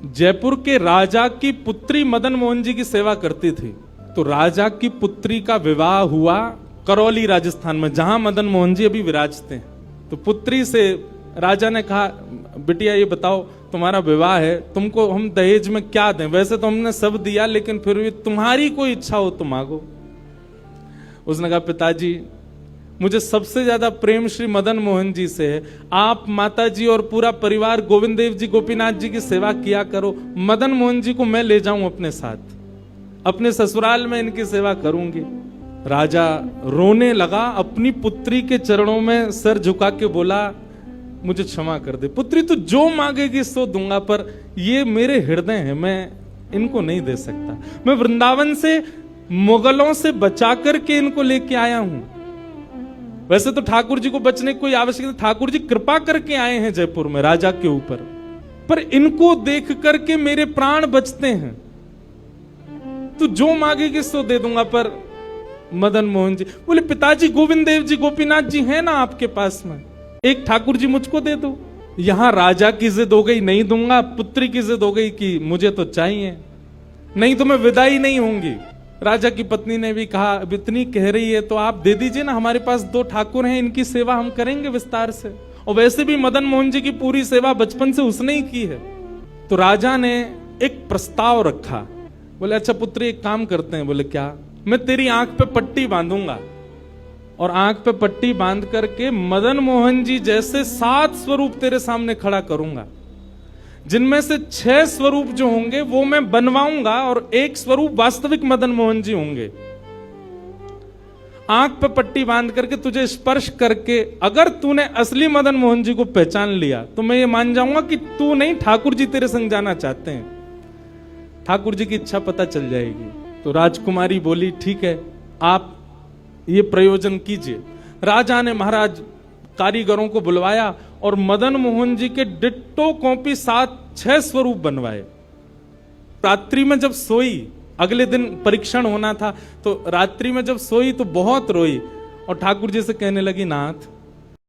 जयपुर के राजा की पुत्री मदन मोहन जी की सेवा करती थी। तो राजा की पुत्री का विवाह हुआ करौली राजस्थान में, जहां मदन मोहन जी अभी विराजते हैं। तो पुत्री से राजा ने कहा, बिटिया ये बताओ तुम्हारा विवाह है, तुमको हम दहेज में क्या दें? वैसे तो हमने सब दिया, लेकिन फिर भी तुम्हारी कोई इच्छा हो तो मांगो। उसने कहा, पिताजी मुझे सबसे ज्यादा प्रेम श्री मदन मोहन जी से है। आप माता जी और पूरा परिवार गोविंद देव जी गोपीनाथ जी की सेवा किया करो। मदन मोहन जी को मैं ले जाऊं अपने साथ, अपने ससुराल में इनकी सेवा करूंगी। राजा रोने लगा, अपनी पुत्री के चरणों में सर झुका के बोला, मुझे क्षमा कर दे पुत्री, तू जो मांगेगी सो दूंगा, पर ये मेरे हृदय हैं, मैं इनको नहीं दे सकता। मैं वृंदावन से मुगलों से बचा करके इनको लेके आया हूं। वैसे तो ठाकुर जी को बचने की कोई आवश्यकता, ठाकुर जी कृपा करके आए हैं जयपुर में राजा के ऊपर, पर इनको देख करके मेरे प्राण बचते हैं। तू जो मांगेगी सो दे दूंगा। पर मदन मोहन जी बोले, पिताजी गोविंद देव जी गोपीनाथ जी हैं ना आपके पास में, एक ठाकुर जी मुझको दे दो। यहां राजा की जिद हो गई, नहीं दूंगा। पुत्री की जिद हो गई कि मुझे तो चाहिए, नहीं तो मैं विदाई नहीं होंगी। राजा की पत्नी ने भी कहा, अब इतनी कह रही है तो आप दे दीजिए ना, हमारे पास 2 ठाकुर हैं, इनकी सेवा हम करेंगे विस्तार से। और वैसे भी मदन मोहन जी की पूरी सेवा बचपन से उसने ही की है। तो राजा ने एक प्रस्ताव रखा, बोले अच्छा पुत्री एक काम करते हैं। बोले क्या? मैं तेरी आंख पे पट्टी बांधूंगा और आंख पे पट्टी बांध करके मदन मोहन जी जैसे 7 स्वरूप तेरे सामने खड़ा करूंगा, जिनमें से 6 स्वरूप जो होंगे वो मैं बनवाऊंगा और 1 स्वरूप वास्तविक मदन मोहन जी होंगे। आंख पे पट्टी बांध करके तुझे स्पर्श करके अगर तूने असली मदन मोहन जी को पहचान लिया तो मैं ये मान जाऊंगा कि तू नहीं, ठाकुर जी तेरे संग जाना चाहते हैं। ठाकुर जी की इच्छा पता चल जाएगी। तो राजकुमारी बोली, ठीक है आप ये प्रयोजन कीजिए। राजा ने महाराज कारीगरों को बुलवाया और मदन मोहन जी के डिट्टो कॉपी 7-6 स्वरूप बनवाए। रात्रि में जब सोई, अगले दिन परीक्षण होना था, तो रात्रि में जब सोई तो बहुत रोई और ठाकुर जी से कहने लगी, नाथ